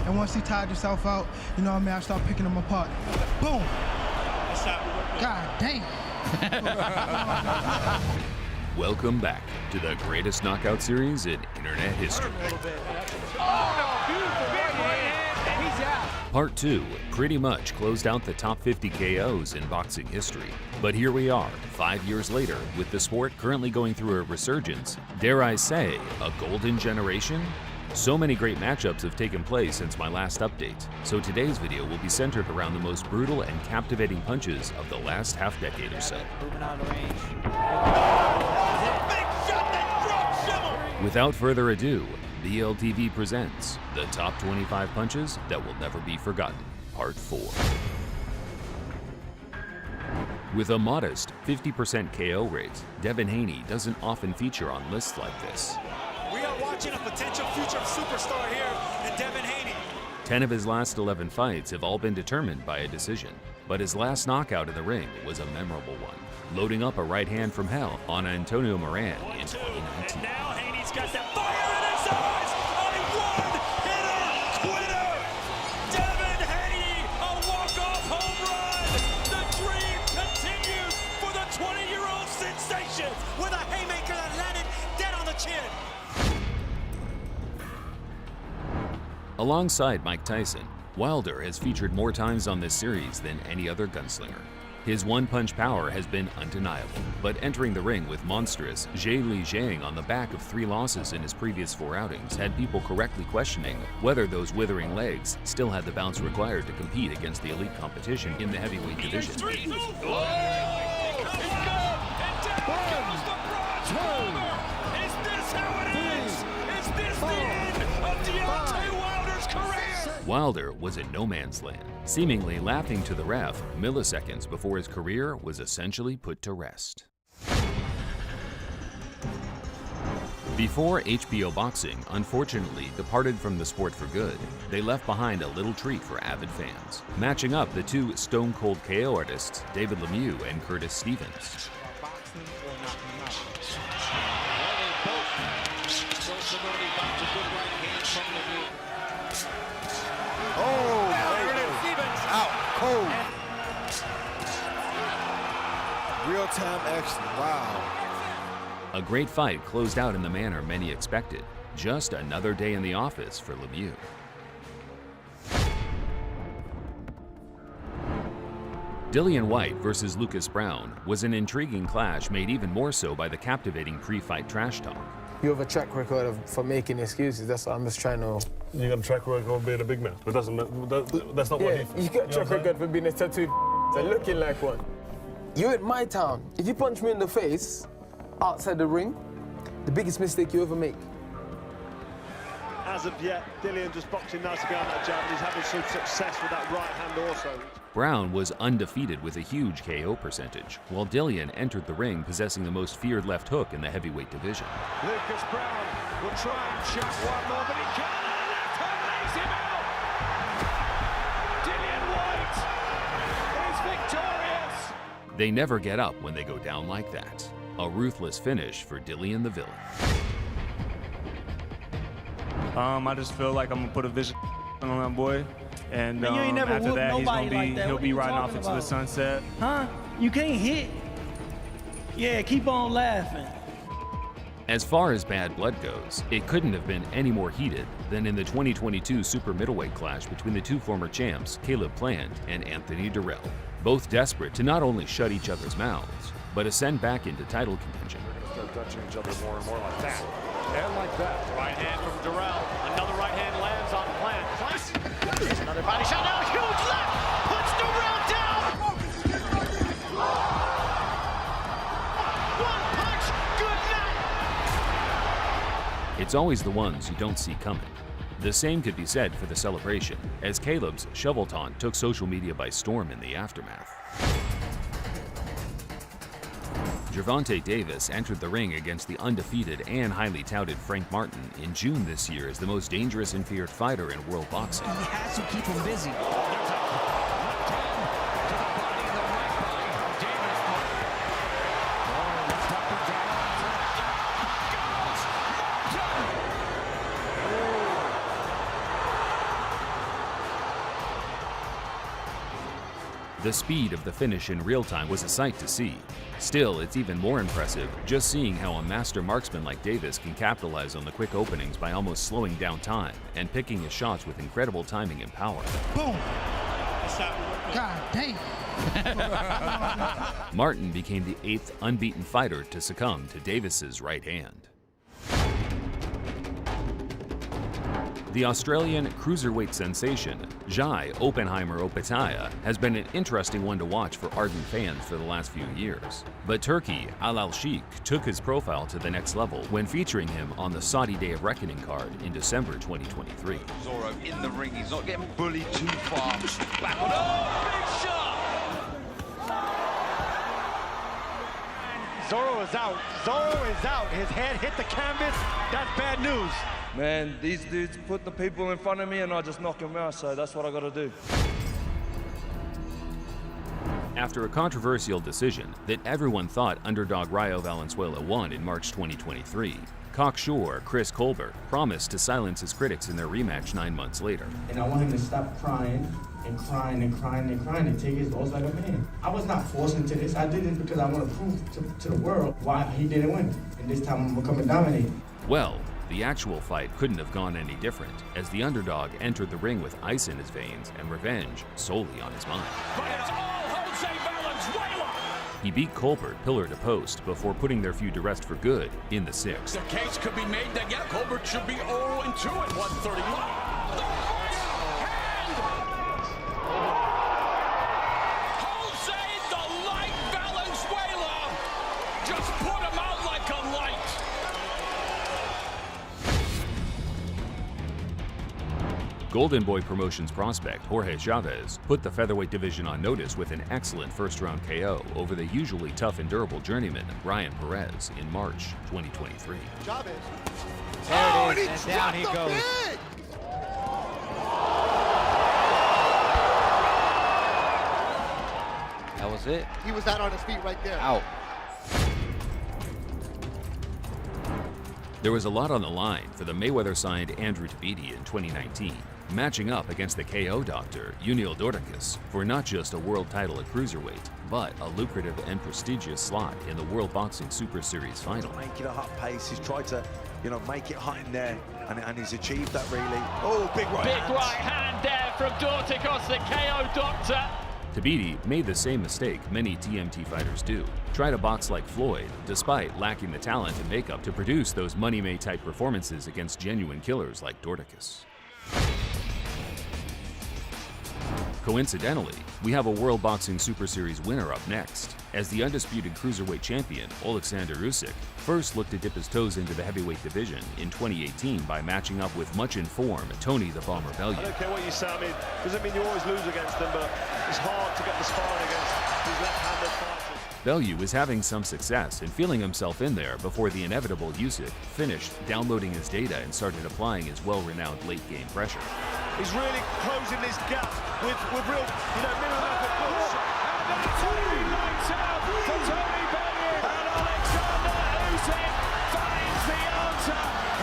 And once he tired himself out, you know what I mean, I start picking him apart. Boom! God damn! Welcome back to the greatest knockout series in internet history. Part 2 pretty much closed out the top 50 KOs in boxing history. But here we are, 5 years later, with the sport currently going through a resurgence. Dare I say, a golden generation? So many great matchups have taken place since my last update, so today's video will be centered around the most brutal and captivating punches of the last half-decade or so. Without further ado, BLTV presents the top 25 punches that will never be forgotten, Part 4. With a modest 50% KO rate, Devin Haney doesn't often feature on lists like this. We are watching a potential future superstar here in Devin Haney. 10 of his last 11 fights have all been determined by a decision, but his last knockout in the ring was a memorable one, loading up a right hand from hell on Antonio Moran in 2019. And now Haney's got that fire in his eyes! A one-hitter quitter! Devin Haney, a walk-off home run! The dream continues for the 20-year-old sensation with a haymaker that landed dead on the chin. Alongside Mike Tyson, Wilder has featured more times on this series than any other gunslinger. His one-punch power has been undeniable, but entering the ring with monstrous Zhe Li Jiang on the back of 3 losses in his previous 4 outings had people correctly questioning whether those withering legs still had the bounce required to compete against the elite competition in the heavyweight division. Wilder was in no man's land, seemingly laughing to the ref milliseconds before his career was essentially put to rest. Before HBO Boxing unfortunately departed from the sport for good, they left behind a little treat for avid fans, matching up the 2 stone-cold KO artists, David Lemieux and Curtis Stevens. Cold. Real-time action, wow. A great fight closed out in the manner many expected. Just another day in the office for Lemieux. Dillian Whyte versus Lucas Browne was an intriguing clash made even more so by the captivating pre-fight trash talk. You have a track record for making excuses. That's what I'm just trying to... You got a track record of being a big man, but that's not what he... You got a track record for being a tattooed and looking like one. You're at my town. If you punch me in the face outside the ring, the biggest mistake you ever make. As of yet, Dillian just boxing nicely behind that jab. He's having some success with that right hand also. Browne was undefeated with a huge KO percentage, while Dillian entered the ring possessing the most feared left hook in the heavyweight division. Lucas Browne will try and chuck one more, but he can't. And the left hook lays him out. Dillian Whyte is victorious. They never get up when they go down like that. A ruthless finish for Dillian the villain. I just feel like I'm gonna put a vision on that boy, and Man, you ain't never after that he'll be riding off into the sunset. Huh? You can't hit. Yeah, keep on laughing. As far as bad blood goes, it couldn't have been any more heated than in the 2022 super middleweight clash between the 2 former champs, Caleb Plant and Anthony Durrell. Both desperate to not only shut each other's mouths, but ascend back into title contention. They're gonna start touching each other more and more like that. And like that. Right hand from Durrell. Another right hand lands on Plant. Here's another body shot now. Huge left. Puts Durrell down. One punch. Good night. It's always the ones you don't see coming. The same could be said for the celebration, as Caleb's shovel taunt took social media by storm in the aftermath. Gervonta Davis entered the ring against the undefeated and highly touted Frank Martin in June this year as the most dangerous and feared fighter in world boxing. He has to keep him busy. The speed of the finish in real time was a sight to see. Still, it's even more impressive just seeing how a master marksman like Davis can capitalize on the quick openings by almost slowing down time and picking his shots with incredible timing and power. Boom. God damn. Martin became the 8th unbeaten fighter to succumb to Davis's right hand. The Australian cruiserweight sensation, Jai Oppenheimer Opetaia, has been an interesting one to watch for ardent fans for the last few years. But Turkey Al Sheikh took his profile to the next level when featuring him on the Saudi Day of Reckoning card in December 2023. Zorro in the ring, he's not getting bullied too far. Big shot! Zorro is out. Zorro is out. His head hit the canvas. That's bad news. Man, these dudes put the people in front of me and I just knock them out, so that's what I gotta do. After a controversial decision that everyone thought underdog Rayo Valenzuela won in March 2023, cocksure Chris Colbert promised to silence his critics in their rematch 9 months later. And I want him to stop crying and crying and crying and crying and take his loss like a man. I was not forced into this. I did this because I want to prove to the world why he didn't win. And this time I'm gonna come and dominate. Well, the actual fight couldn't have gone any different, as the underdog entered the ring with ice in his veins and revenge solely on his mind. But it's all Jose Valenzuela! He beat Colbert pillar to post before putting their feud to rest for good in the 6th. The case could be made that, yeah, Colbert should be 0-2 at 131. The right hand! Jose the Light Valenzuela just put him out like a light. Golden Boy Promotions prospect Jorge Chavez put the featherweight division on notice with an excellent first-round KO over the usually tough and durable journeyman Ryan Perez in March 2023. Chavez. There it is, and down he goes. That was it. He was out on his feet right there. Out. There was a lot on the line for the Mayweather-signed Andrew Tabiti in 2019, matching up against the KO doctor, Yuniel Dorticus, for not just a world title at cruiserweight, but a lucrative and prestigious slot in the World Boxing Super Series final. Making a hot pace, he's tried to, make it hot in there, and he's achieved that really. Oh, big right hand. Big right hand there from Dorticus, the KO doctor. Tabiti made the same mistake many TMT fighters do. Try to box like Floyd, despite lacking the talent and makeup to produce those money-made type performances against genuine killers like Dorticus. Coincidentally, we have a World Boxing Super Series winner up next, as the undisputed cruiserweight champion, Oleksandr Usyk, first looked to dip his toes into the heavyweight division in 2018 by matching up with much-informed Tony the Bomber Bellew. I don't care what you say, doesn't mean you always lose against them, but it's hard to get the sparring against these left-handed fighters. Bellew was having some success and feeling himself in there before the inevitable Usyk finished downloading his data and started applying his well-renowned late-game pressure. He's really closing this gap with real, minimum effort push. And that's Tony lights out for Tony Bellew. And Oleksandr Usyk finds the answer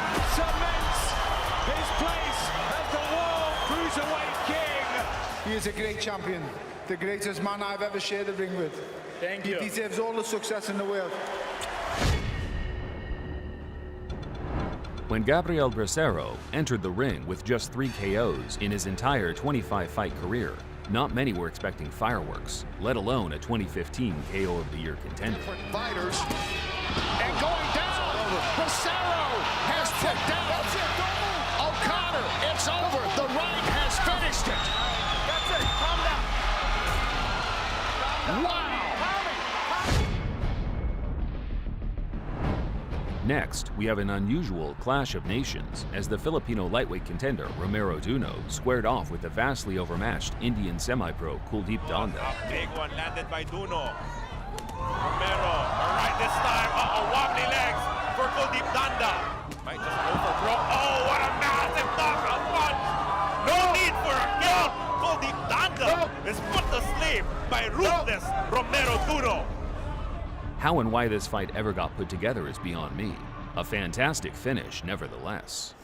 and cements his place as the World Cruiserweight King. He is a great champion, the greatest man I've ever shared the ring with. Thank you. He deserves all the success in the world. When Gabriel Bracero entered the ring with just 3 KOs in his entire 25-fight career, not many were expecting fireworks, let alone a 2015 KO of the Year contender. Different fighters. And going down, Bracero has put down O'Connor. It's over. The right has finished it. That's it. Calm down. Wow. Next, we have an unusual clash of nations as the Filipino lightweight contender Romero Duno squared off with the vastly overmatched Indian semi-pro Kuldeep Danda. A big one landed by Duno. Romero, right this time. Wobbly legs for Kuldeep Danda. Might just go for broke. Oh, what a massive knockout punch. No need for a kill. Kuldeep Danda is put to sleep by ruthless Romero Duno. How and why this fight ever got put together is beyond me. A fantastic finish, nevertheless.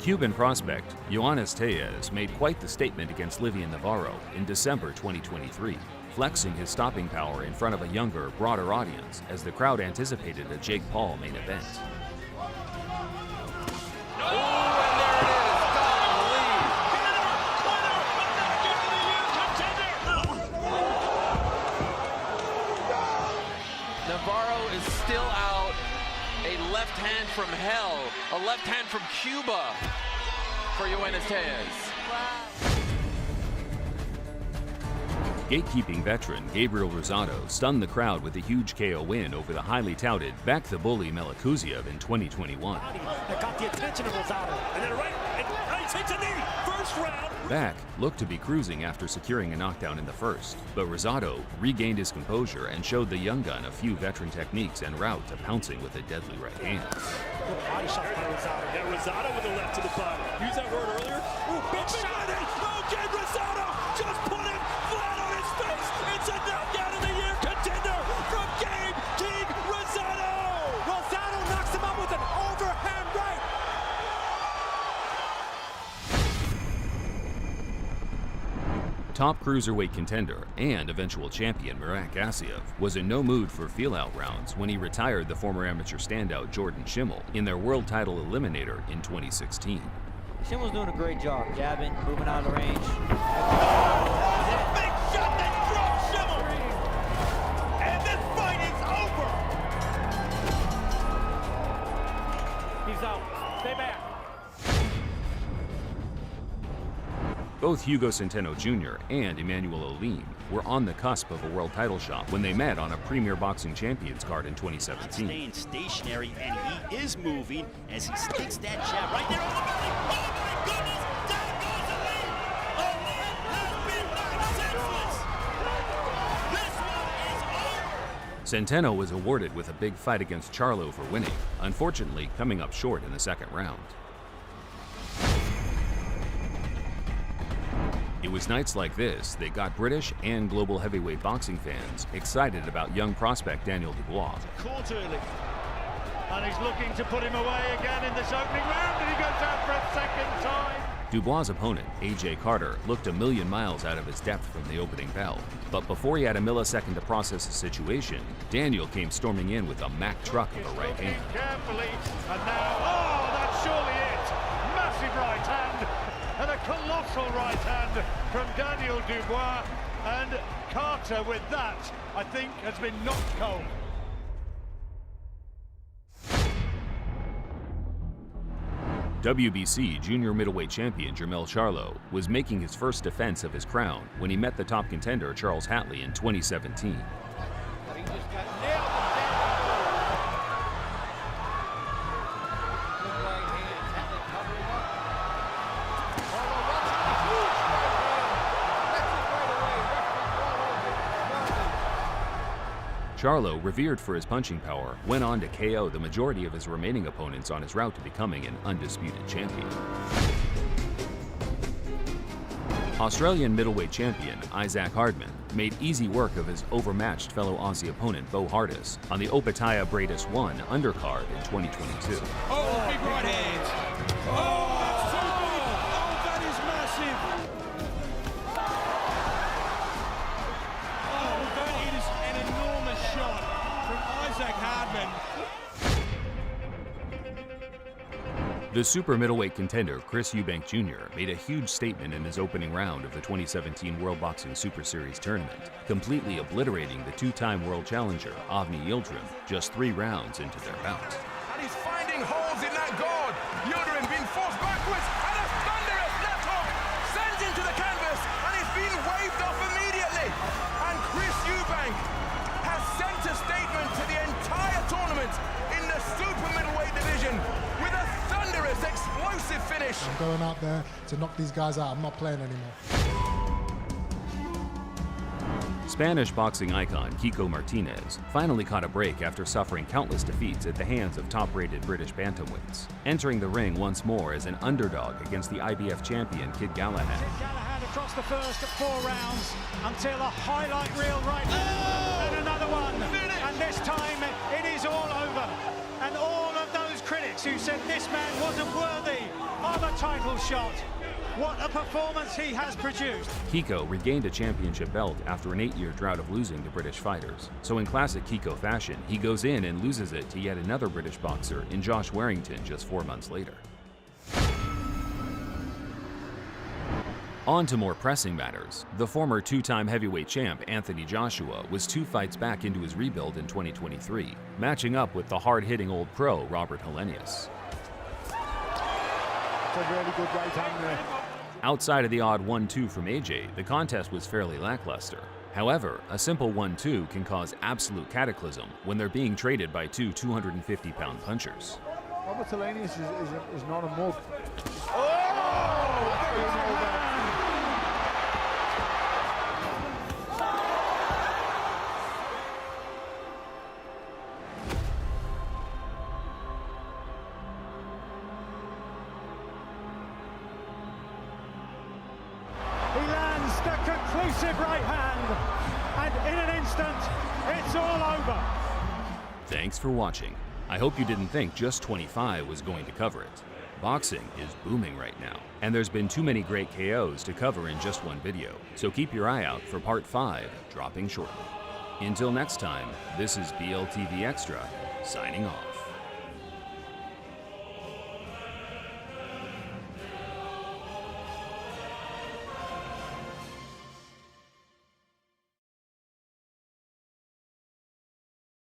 Cuban prospect Yoenis Tellez made quite the statement against Livian Navarro in December 2023, flexing his stopping power in front of a younger, broader audience as the crowd anticipated a Jake Paul main event. Navarro is still out. A left hand from hell, a left hand from Cuba for Yoenis Tellez. Gatekeeping veteran Gabriel Rosado stunned the crowd with a huge KO win over the highly touted Back the Bully Melikuziev in 2021. That got the attention of Rosado. And then right, takes a knee. First round. Back looked to be cruising after securing a knockdown in the first, but Rosado regained his composure and showed the young gun a few veteran techniques en route to pouncing with a deadly right hand. Good body shot by Rosado. Yeah, Rosado with a left to the body. Use that word earlier. Ooh, big shot in. Oh, Gabe Rosado just put him flat on his face. It's a knockout of the year contender from Gabe King Rosado. Rosado knocks him out with an overhand right. Top cruiserweight contender and eventual champion Murat Gassiev was in no mood for feel-out rounds when he retired the former amateur standout Jordan Schimmel in their world title eliminator in 2016. Schimmel's doing a great job, jabbing, moving out of the range. Big shot that drops Schimmel. And this fight is over. He's out. Stay back. Both Hugo Centeno Jr. and Emmanuel Olim were on the cusp of a world title shot when they met on a Premier Boxing Champions card in 2017. Staying stationary, and he is moving as he sticks that jab right there on the belly. Oh my goodness! Down goes Olim! Olim has been knocked senseless! This one is over! Centeno was awarded with a big fight against Charlo for winning, unfortunately coming up short in the second round. It was nights like this that got British and global heavyweight boxing fans excited about young prospect Daniel Dubois. Caught early, and he's looking to put him away again in this opening round, and he goes out for a second time. Dubois' opponent, AJ Carter, looked a million miles out of his depth from the opening bell. But before he had a millisecond to process the situation, Daniel came storming in with a Mack truck of a right hand. Carefully, and now, oh, that's surely it. Massive right hand. And a colossal right hand from Daniel Dubois, and Carter with that, I think, has been knocked cold. WBC junior middleweight champion Jermell Charlo was making his first defense of his crown when he met the top contender Charles Hatley in 2017. Charlo, revered for his punching power, went on to KO the majority of his remaining opponents on his route to becoming an undisputed champion. Australian middleweight champion Isaac Hardman made easy work of his overmatched fellow Aussie opponent Bo Hardis on the Opataya Bradis 1 undercard in 2022. Oh, big right hand. Oh, that's too big. Oh, that is massive. The super middleweight contender Chris Eubank Jr. made a huge statement in his opening round of the 2017 World Boxing Super Series tournament, completely obliterating the two-time world challenger Avni Yildirim just 3 rounds into their bout. And he's finding holes in that guard. Yildirim being forced backwards, and a thunderous left hook sends into the canvas, and it's been waved off immediately. And Chris Eubank has sent a statement to the entire tournament in the super middleweight division with a thunderous, explosive finish. I'm going out there to knock these guys out. I'm not playing anymore. Spanish boxing icon Kiko Martinez finally caught a break after suffering countless defeats at the hands of top-rated British bantamweights, entering the ring once more as an underdog against the IBF champion Kid Galahad. Kid Galahad across the first 4 rounds until a highlight reel right there, and another one, and this time it is all over, and all of those critics critics who said this man wasn't worthy of a title shot. What a performance he has produced. Kiko regained a championship belt after an 8-year drought of losing to British fighters. So in classic Kiko fashion, he goes in and loses it to yet another British boxer in Josh Warrington just 4 months later. On to more pressing matters. The former 2-time heavyweight champ Anthony Joshua was 2 fights back into his rebuild in 2023, matching up with the hard-hitting old pro Robert Helenius. It's a really good right hand there. Outside of the odd 1-2 from AJ, the contest was fairly lackluster. However, a simple 1-2 can cause absolute cataclysm when they're being traded by 2 250-pound punchers. Robert Helenius is not a mug. He lands the conclusive right hand, and in an instant, it's all over. Thanks for watching. I hope you didn't think just 25 was going to cover it. Boxing is booming right now, and there's been too many great KOs to cover in just one video, so keep your eye out for part 5 dropping shortly. Until next time, this is BLTV Extra, signing off.